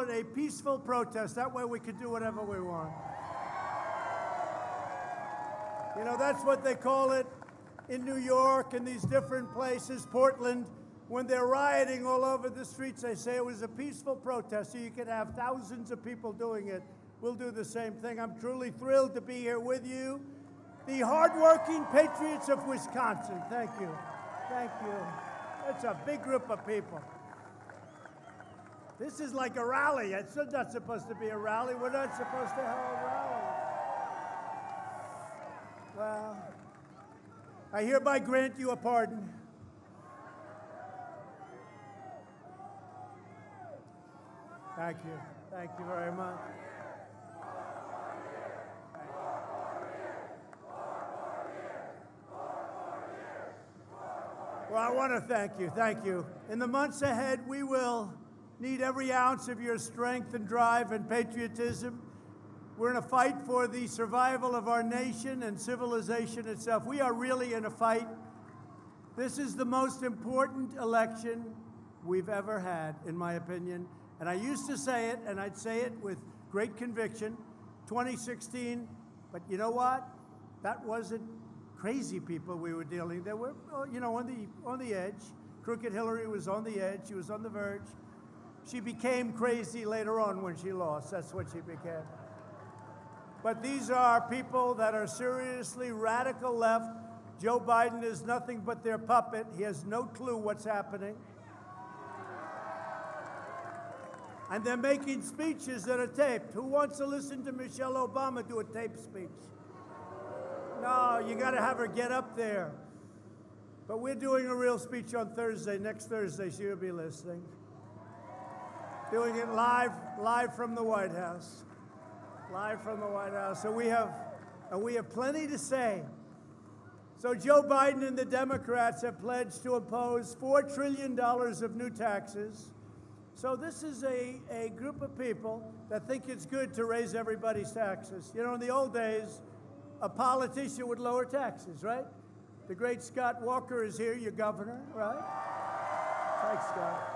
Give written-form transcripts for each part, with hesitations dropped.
it a peaceful protest. That way we could do whatever we want. You know, that's what they call it in New York and these different places, Portland. When they're rioting all over the streets, they say it was a peaceful protest, so you could have thousands of people doing it. We'll do the same thing. I'm truly thrilled to be here with you. The hardworking patriots of Wisconsin. Thank you. Thank you. It's a big group of people. This is like a rally. It's not supposed to be a rally. We're not supposed to have a rally. Well, I hereby grant you a pardon. Thank you. Thank you very much. Well, I want to thank you. Thank you. In the months ahead, we will need every ounce of your strength and drive and patriotism. We're in a fight for the survival of our nation and civilization itself. We are really in a fight. This is the most important election we've ever had, in my opinion. And I used to say it, and I'd say it with great conviction, 2016, but you know what? That wasn't crazy people we were dealing. They were, you know, on the edge. Crooked Hillary was on the edge. She was on the verge. She became crazy later on when she lost. That's what she became. But these are people that are seriously radical left. Joe Biden is nothing but their puppet. He has no clue what's happening. And they're making speeches that are taped. Who wants to listen to Michelle Obama do a taped speech? No, you got to have her get up there. But we're doing a real speech on Thursday, next Thursday, so you'll be listening. Doing it live from the White House. Live from the White House. So we have plenty to say. So Joe Biden and the Democrats have pledged to impose $4 trillion of new taxes. So this is a group of people that think it's good to raise everybody's taxes. You know, in the old days, a politician would lower taxes, right? The great Scott Walker is here, your governor, right? Thanks, Scott.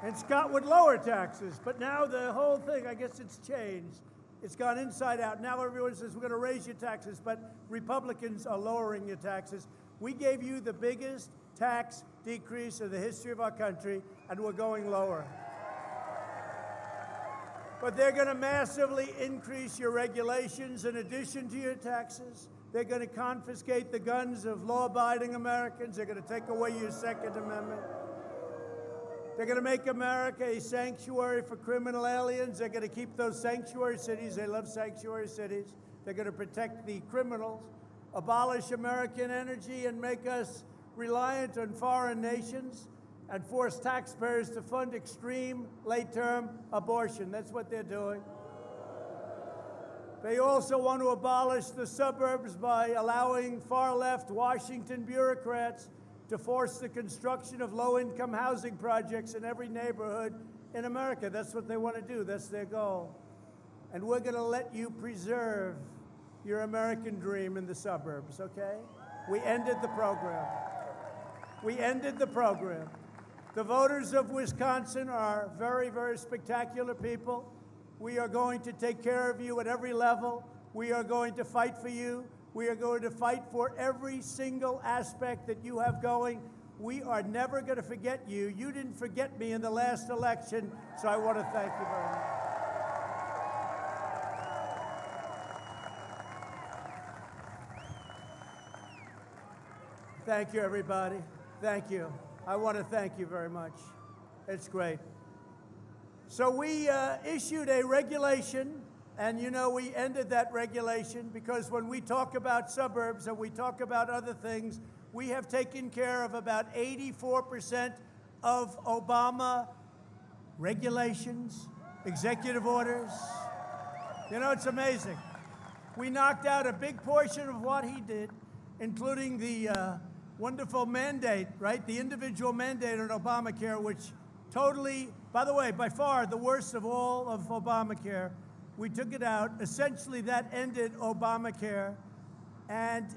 And Scott would lower taxes, but now the whole thing, I guess it's changed. It's gone inside out. Now everyone says, we're going to raise your taxes, but Republicans are lowering your taxes. We gave you the biggest tax decrease in the history of our country, and we're going lower. But they're going to massively increase your regulations in addition to your taxes. They're going to confiscate the guns of law-abiding Americans. They're going to take away your Second Amendment. They're going to make America a sanctuary for criminal aliens. They're going to keep those sanctuary cities. They love sanctuary cities. They're going to protect the criminals, abolish American energy, and make us reliant on foreign nations, and force taxpayers to fund extreme late-term abortion. That's what they're doing. They also want to abolish the suburbs by allowing far-left Washington bureaucrats to force the construction of low-income housing projects in every neighborhood in America. That's what they want to do. That's their goal. And we're going to let you preserve your American dream in the suburbs, okay? We ended the program. We ended the program. The voters of Wisconsin are very, very spectacular people. We are going to take care of you at every level. We are going to fight for you. We are going to fight for every single aspect that you have going. We are never going to forget you. You didn't forget me in the last election, so I want to thank you very much. Thank you, everybody. Thank you. I want to thank you very much. It's great. So we issued a regulation, and you know we ended that regulation because when we talk about suburbs and we talk about other things, we have taken care of about 84% of Obama regulations, executive orders. You know, it's amazing. We knocked out a big portion of what he did, including the wonderful mandate, right? The individual mandate on Obamacare, which totally, by the way, by far the worst of all of Obamacare. We took it out. Essentially, that ended Obamacare. And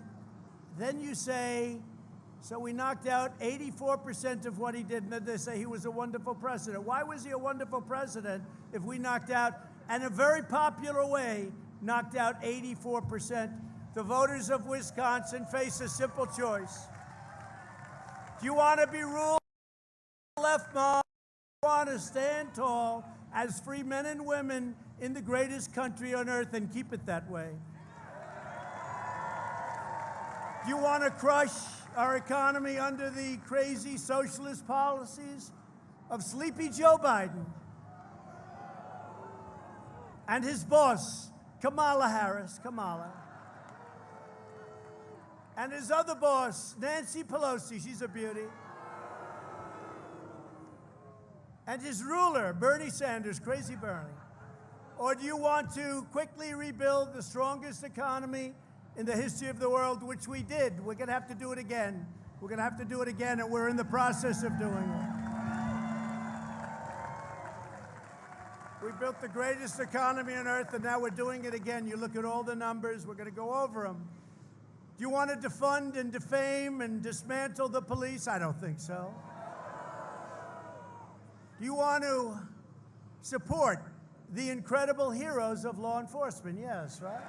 then you say, So we knocked out 84% of what he did, and then they say he was a wonderful president. Why was he a wonderful president if we knocked out, and in a very popular way, knocked out 84%? The voters of Wisconsin face a simple choice. Do you want to be ruled by the left mob? Do you want to stand tall as free men and women in the greatest country on earth and keep it that way? Do you want to crush our economy under the crazy socialist policies of sleepy Joe Biden and his boss, Kamala Harris, and his other boss, Nancy Pelosi, she's a beauty, and his ruler, Bernie Sanders, crazy Bernie? Or do you want to quickly rebuild the strongest economy in the history of the world, which we did? We're going to have to do it again. We're going to have to do it again, and we're in the process of doing it. We built the greatest economy on earth, and now we're doing it again. You look at all the numbers. We're going to go over them. Do you want to defund and defame and dismantle the police? I don't think so. Do you want to support the incredible heroes of law enforcement? Yes, right?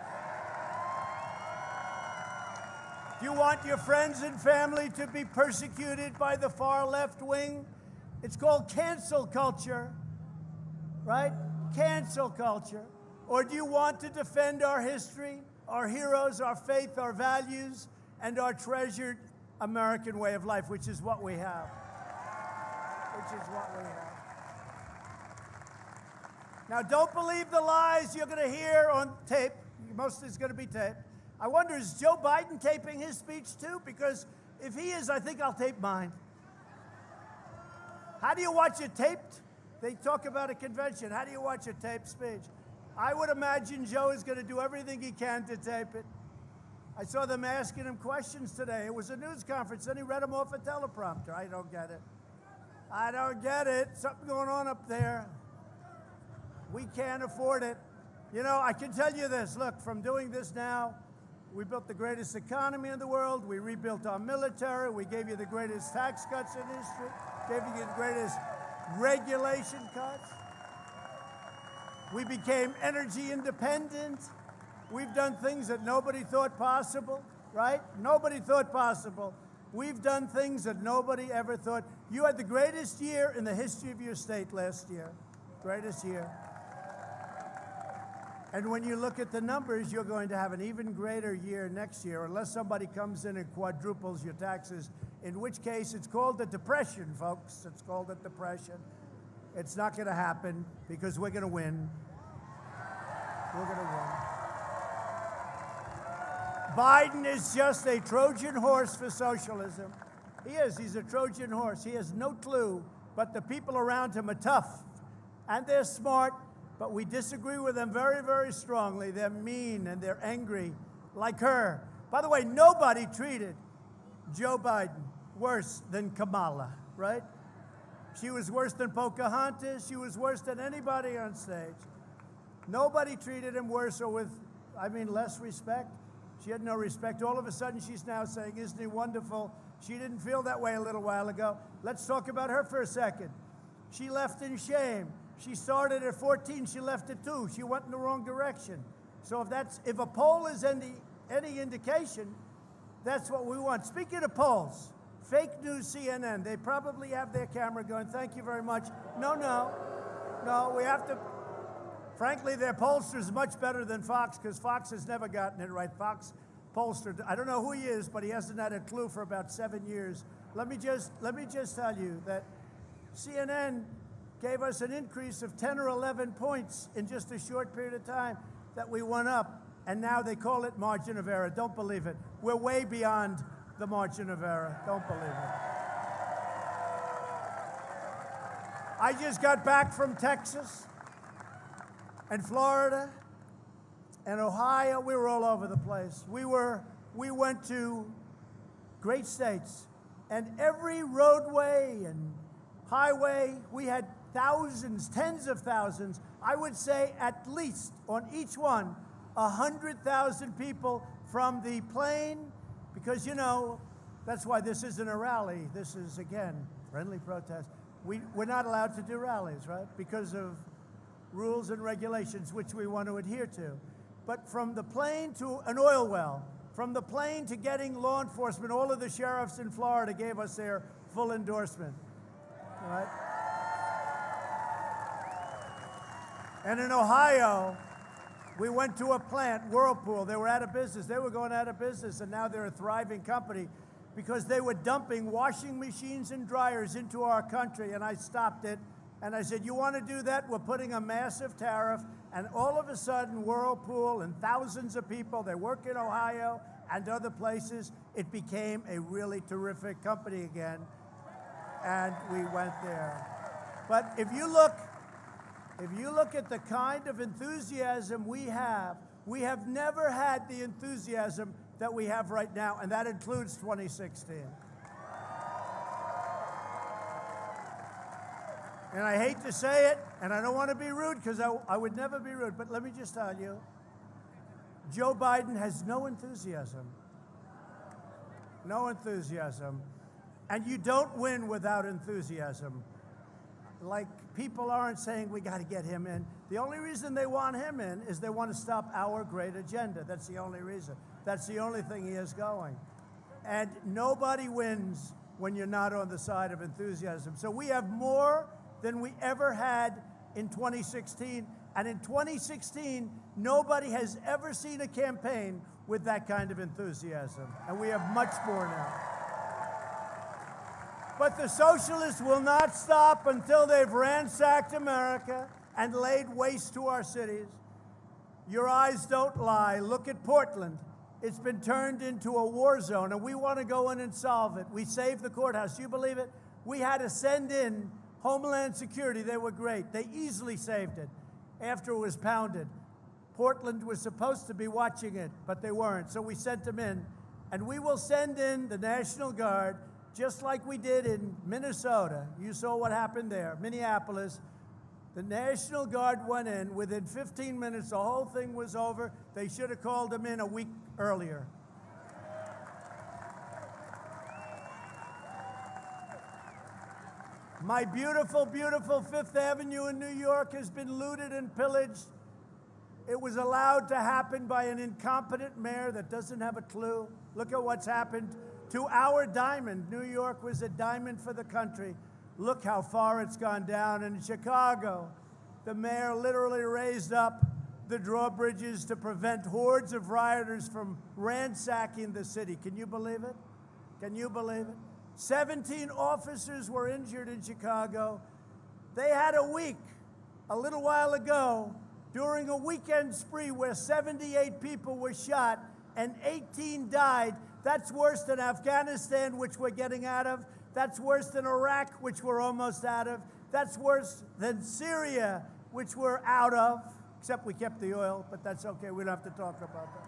Do you want your friends and family to be persecuted by the far left wing? It's called cancel culture, right? Cancel culture. Or do you want to defend our history, our heroes, our faith, our values, and our treasured American way of life, which is what we have? Now, don't believe the lies you're going to hear on tape. Most of it's going to be taped. I wonder, is Joe Biden taping his speech too? Because if he is, I think I'll tape mine. How do you watch it taped? They talk about a convention. How do you watch a taped speech? I would imagine Joe is going to do everything he can to tape it. I saw them asking him questions today. It was a news conference, and he read them off a teleprompter. I don't get it. I don't get it. Something going on up there. We can't afford it. You know, I can tell you this. Look, from doing this now, we built the greatest economy in the world. We rebuilt our military. We gave you the greatest tax cuts in history. Gave you the greatest regulation cuts. We became energy independent. We've done things that nobody thought possible, right? Nobody thought possible. We've done things that nobody ever thought. You had the greatest year in the history of your state last year. Greatest year. And when you look at the numbers, you're going to have an even greater year next year, unless somebody comes in and quadruples your taxes, in which case it's called a depression, folks. It's called a depression. It's not going to happen because we're going to win. We're going to win. Biden is just a Trojan horse for socialism. He is. He's a Trojan horse. He has no clue, but the people around him are tough, and they're smart, but we disagree with them very, very strongly. They're mean, and they're angry, like her. By the way, nobody treated Joe Biden worse than Kamala, right? She was worse than Pocahontas. She was worse than anybody on stage. Nobody treated him worse or with, less respect. She had no respect. All of a sudden, she's now saying, isn't he wonderful? She didn't feel that way a little while ago. Let's talk about her for a second. She left in shame. She started at 14. She left at 2. She went in the wrong direction. So if a poll is any indication, that's what we want. Speaking of polls, fake news CNN, they probably have their camera going, thank you very much. No, we have to. Frankly, their pollster is much better than Fox, because Fox has never gotten it right. Fox pollster, I don't know who he is, but he hasn't had a clue for about 7 years. Let me just tell you that CNN gave us an increase of 10 or 11 points in just a short period of time that we went up, and now they call it margin of error. Don't believe it. We're way beyond the margin of error. Don't believe it. I just got back from Texas and Florida and Ohio. We were all over the place. We went to great states, and every roadway and highway, we had thousands, tens of thousands. I would say at least on each one, 100,000 people from the plane, because, you know, That's why this isn't a rally. This is, again, friendly protest. We're not allowed to do rallies, right? Because of rules and regulations which we want to adhere to. But from the plane to an oil well, from the plane to getting law enforcement, all of the sheriffs in Florida gave us their full endorsement. All right? And in Ohio, we went to a plant, Whirlpool. They were out of business. They were going out of business, and now they're a thriving company because they were dumping washing machines and dryers into our country, and I stopped it. And I said, you want to do that? We're putting a massive tariff. And all of a sudden, Whirlpool and thousands of people, they work in Ohio and other places, it became a really terrific company again. And we went there. But if you look at the kind of enthusiasm we have never had the enthusiasm that we have right now, and that includes 2016. And I hate to say it, and I don't want to be rude, because I would never be rude, but let me just tell you, Joe Biden has no enthusiasm. No enthusiasm. And you don't win without enthusiasm. Like, people aren't saying we got to get him in. The only reason they want him in is they want to stop our great agenda. That's the only reason. That's the only thing he has going. And nobody wins when you're not on the side of enthusiasm. So we have more than we ever had in 2016. And in 2016, nobody has ever seen a campaign with that kind of enthusiasm. And we have much more now. But the socialists will not stop until they've ransacked America and laid waste to our cities. Your eyes don't lie. Look at Portland. It's been turned into a war zone, and we want to go in and solve it. We saved the courthouse. Do you believe it? We had to send in Homeland Security. They were great. They easily saved it after it was pounded. Portland was supposed to be watching it, but they weren't, so we sent them in. And we will send in the National Guard, just like we did in Minnesota. You saw what happened there. Minneapolis, the National Guard went in. Within 15 minutes, the whole thing was over. They should have called them in a week earlier. My beautiful, beautiful Fifth Avenue in New York has been looted and pillaged. It was allowed to happen by an incompetent mayor that doesn't have a clue. Look at what's happened to our diamond. New York was a diamond for the country. Look how far it's gone down. In Chicago, the mayor literally raised up the drawbridges to prevent hordes of rioters from ransacking the city. Can you believe it? Can you believe it? 17 officers were injured in Chicago. They had a week, a little while ago, during a weekend spree where 78 people were shot and 18 died. That's worse than Afghanistan, which we're getting out of. That's worse than Iraq, which we're almost out of. That's worse than Syria, which we're out of, except we kept the oil, but that's okay. We don't have to talk about that.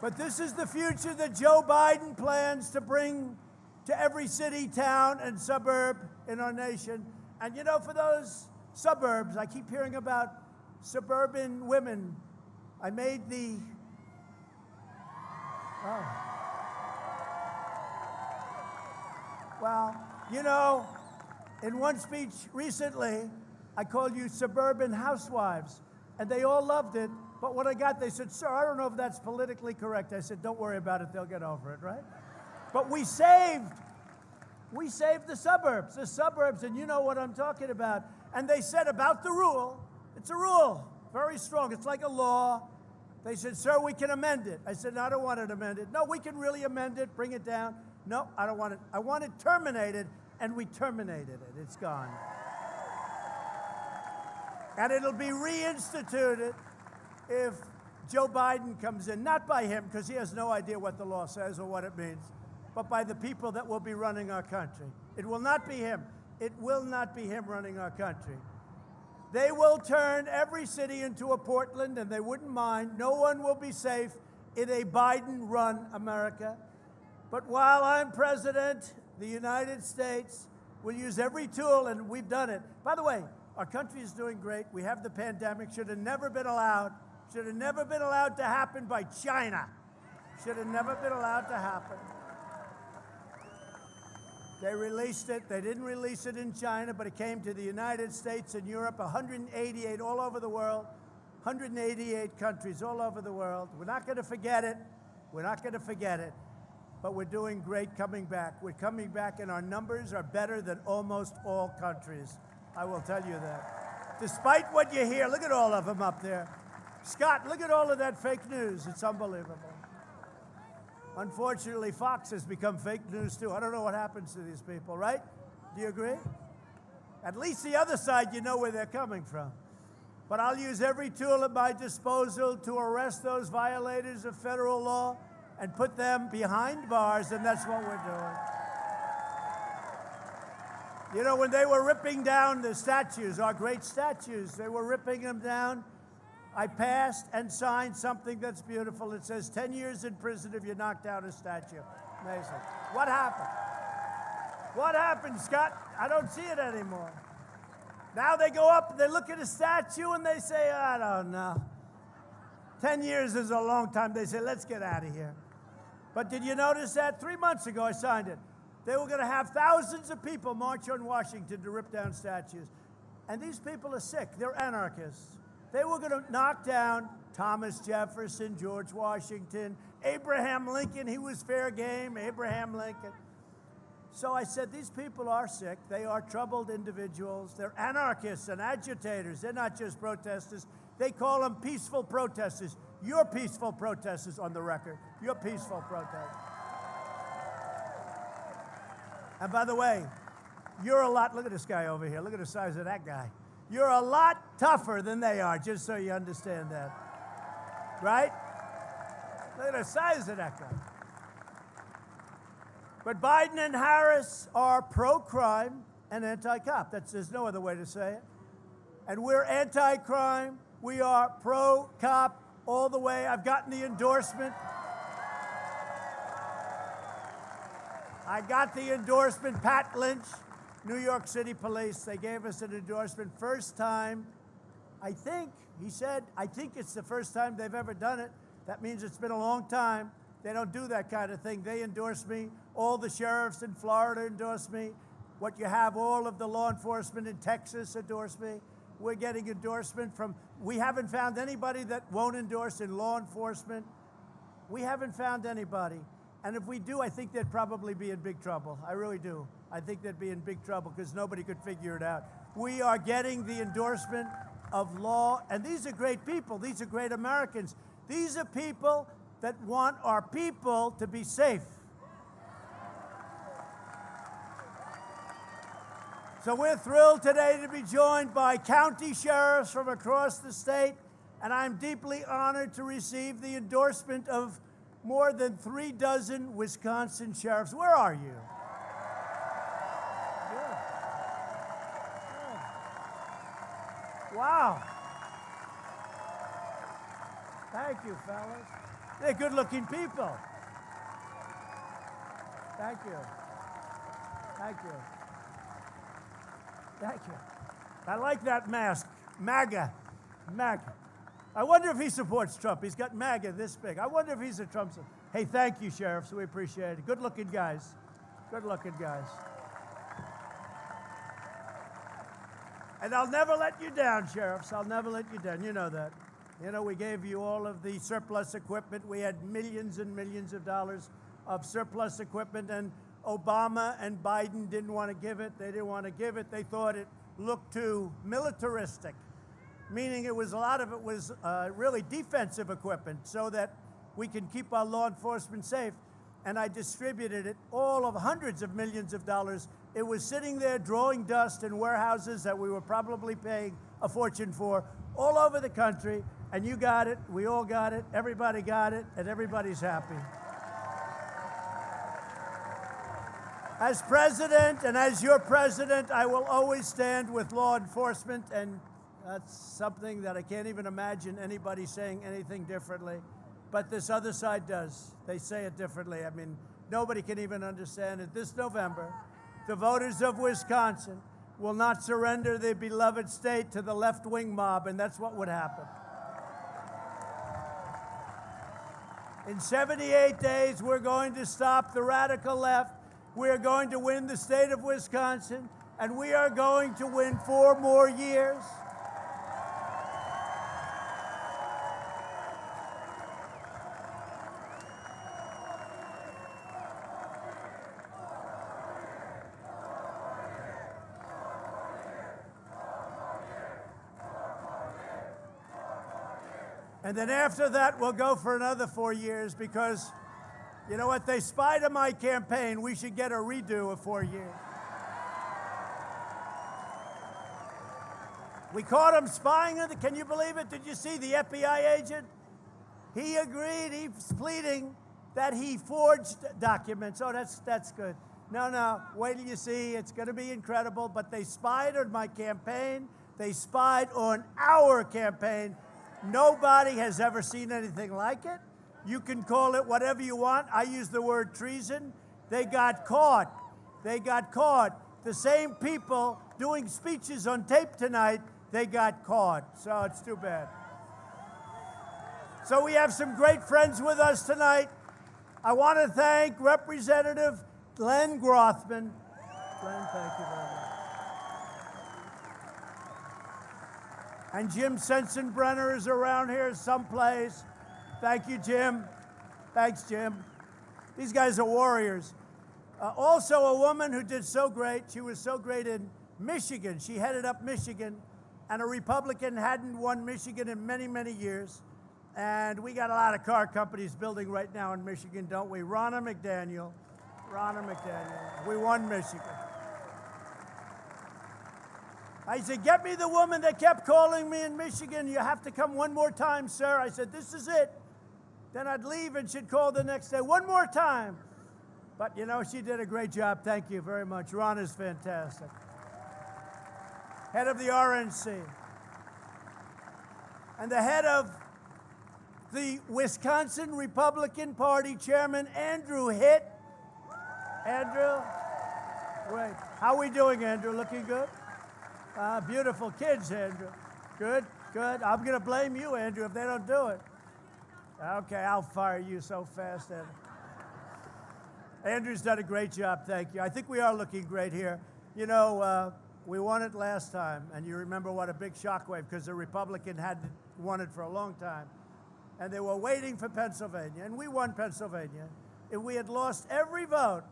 But this is the future that Joe Biden plans to bring to every city, town, and suburb in our nation. And you know, for those suburbs, I keep hearing about suburban women. I made the, well, you know, in one speech recently, I called you suburban housewives, and they all loved it. But when I got, they said, sir, I don't know if that's politically correct. I said, don't worry about it. They'll get over it, right? But we saved the suburbs, and you know what I'm talking about. And they said about the rule, it's a rule, very strong. It's like a law. They said, sir, we can amend it. I said, no, I don't want it amended. No, we can really amend it, bring it down. No, I don't want it. I want it terminated, and we terminated it. It's gone. And it'll be reinstituted if Joe Biden comes in, not by him, because he has no idea what the law says or what it means, but by the people that will be running our country. It will not be him. It will not be him running our country. They will turn every city into a Portland, and they wouldn't mind. No one will be safe in a Biden-run America. But while I'm president, the United States will use every tool, and we've done it. By the way, our country is doing great. We have the pandemic. Should have never been allowed Should have never been allowed to happen by China. Should have never been allowed to happen. They released it. They didn't release it in China, but it came to the United States and Europe, 188 all over the world, 188 countries all over the world. We're not going to forget it. We're not going to forget it. But we're doing great coming back. We're coming back, and our numbers are better than almost all countries. I will tell you that. Despite what you hear, look at all of them up there. Scott, look at all of that fake news. It's unbelievable. Unfortunately, Fox has become fake news, too. I don't know what happens to these people, right? Do you agree? At least the other side, you know where they're coming from. But I'll use every tool at my disposal to arrest those violators of federal law and put them behind bars, and that's what we're doing. You know, when they were ripping down the statues, our great statues, they were ripping them down, I passed and signed something that's beautiful. It says 10 years in prison if you knock down a statue. Amazing. What happened? What happened, Scott? I don't see it anymore. Now they go up, they look at a statue, and they say, I don't know. 10 years is a long time. They say, let's get out of here. But did you notice that? 3 months ago, I signed it. They were going to have thousands of people march on Washington to rip down statues. And these people are sick. They're anarchists. They were going to knock down Thomas Jefferson, George Washington, Abraham Lincoln. He was fair game, Abraham Lincoln. So I said, these people are sick. They are troubled individuals. They're anarchists and agitators. They're not just protesters. They call them peaceful protesters. You're peaceful protesters on the record. You're peaceful protesters. And by the way, you're a lot, look at this guy over here. Look at the size of that guy. You're a lot tougher than they are, just so you understand that. Right? Look at the size of that guy. But Biden and Harris are pro-crime and anti-cop. There's no other way to say it. And we're anti-crime. We are pro-cop all the way. I've gotten the endorsement. I got the endorsement. Pat Lynch, New York City Police, they gave us an endorsement. First time, I think, he said, I think it's the first time they've ever done it. That means it's been a long time. They don't do that kind of thing. They endorse me. All the sheriffs in Florida endorse me. What you have, all of the law enforcement in Texas endorse me. We're getting endorsement from, we haven't found anybody that won't endorse in law enforcement. We haven't found anybody. And if we do, I think they'd probably be in big trouble. I really do. I think they'd be in big trouble because nobody could figure it out. We are getting the endorsement of law, and these are great people. These are great Americans. These are people that want our people to be safe. So we're thrilled today to be joined by county sheriffs from across the state, and I'm deeply honored to receive the endorsement of more than 36 Wisconsin sheriffs. Where are you? Good. Good. Wow. Thank you, fellas. They're good-looking people. Thank you. Thank you. Thank you. I like that mask. MAGA. MAGA. I wonder if he supports Trump. He's got MAGA this big. I wonder if he's a Trump supporter. Hey, thank you, sheriffs. We appreciate it. Good-looking guys. Good-looking guys. And I'll never let you down, sheriffs. I'll never let you down. You know that. You know, we gave you all of the surplus equipment. We had millions and millions of dollars of surplus equipment, and Obama and Biden didn't want to give it. They didn't want to give it. They thought it looked too militaristic, meaning it was a lot of it was really defensive equipment so that we can keep our law enforcement safe. And I distributed it, all of hundreds of millions of dollars. It was sitting there drawing dust in warehouses that we were probably paying a fortune for all over the country. And you got it, we all got it, everybody got it, and everybody's happy. As president and as your president, I will always stand with law enforcement, and that's something that I can't even imagine anybody saying anything differently. But this other side does. They say it differently. I mean, nobody can even understand it. This November, the voters of Wisconsin will not surrender their beloved state to the left-wing mob, and that's what would happen. In 78 days, we're going to stop the radical left. We're going to win the state of Wisconsin, and we are going to win 4 more years. And then after that, we'll go for another 4 years because, you know what, they spied on my campaign. We should get a redo of 4 years. We caught him spying on can you believe it? Did you see the FBI agent? He agreed, he's pleading that he forged documents. Oh, that's good. No, wait till you see, it's gonna be incredible, but they spied on my campaign. They spied on our campaign. Nobody has ever seen anything like it. You can call it whatever you want. I use the word treason. They got caught. They got caught. The same people doing speeches on tape tonight, they got caught. So it's too bad. So we have some great friends with us tonight. I want to thank Representative Glenn Grothman. Glenn, thank you very much. And Jim Sensenbrenner is around here someplace. Thank you, Jim. Thanks, Jim. These guys are warriors. Also, a woman who did so great. She was so great in Michigan. She headed up Michigan, and a Republican hadn't won Michigan in many, many years. And we got a lot of car companies building right now in Michigan, don't we? Ronna McDaniel. Ronna McDaniel. We won Michigan. I said, get me the woman that kept calling me in Michigan. You have to come one more time, sir. I said, this is it. Then I'd leave and she'd call the next day, one more time. But, you know, she did a great job. Thank you very much. Ron is fantastic. Head of the RNC. And the head of the Wisconsin Republican Party Chairman, Andrew Hitt. Andrew, great. How are we doing, Andrew? Looking good? Beautiful kids, Andrew. Good, good. I'm going to blame you, Andrew, if they don't do it. Okay, I'll fire you so fast, Andrew. Andrew's done a great job, thank you. I think we are looking great here. You know, we won it last time, and you remember what a big shockwave, because the Republican hadn't won it for a long time. And they were waiting for Pennsylvania, and we won Pennsylvania. If we had lost every vote,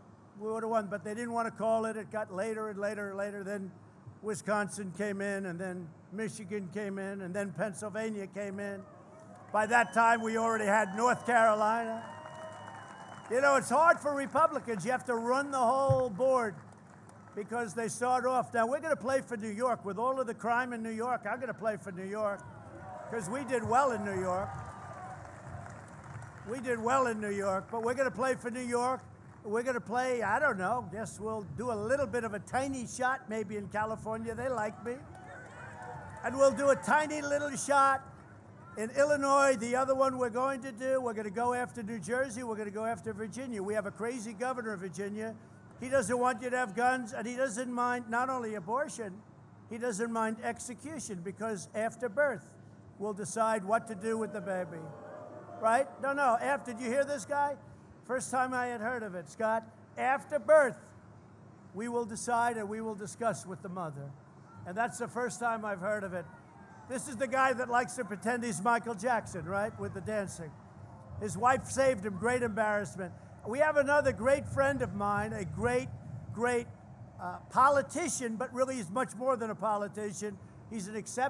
we would have won, but they didn't want to call it. It got later and later and later. Then Wisconsin came in, and then Michigan came in, and then Pennsylvania came in. By that time, we already had North Carolina. You know, it's hard for Republicans. You have to run the whole board because they start off. Now, we're going to play for New York. With all of the crime in New York, I'm going to play for New York because we did well in New York. We did well in New York, but we're going to play for New York. We're going to play, I don't know, guess we'll do a little bit of a tiny shot maybe in California. They like me. And we'll do a tiny little shot in Illinois. The other one we're going to do, we're going to go after New Jersey. We're going to go after Virginia. We have a crazy governor of Virginia. He doesn't want you to have guns, and he doesn't mind not only abortion, he doesn't mind execution, because after birth, we'll decide what to do with the baby. Right? No, after, did you hear this guy? First time I had heard of it, Scott. After birth, we will decide and we will discuss with the mother. And that's the first time I've heard of it. This is the guy that likes to pretend he's Michael Jackson, right, with the dancing. His wife saved him, great embarrassment. We have another great friend of mine, a great politician, but really he's much more than a politician. He's an exception.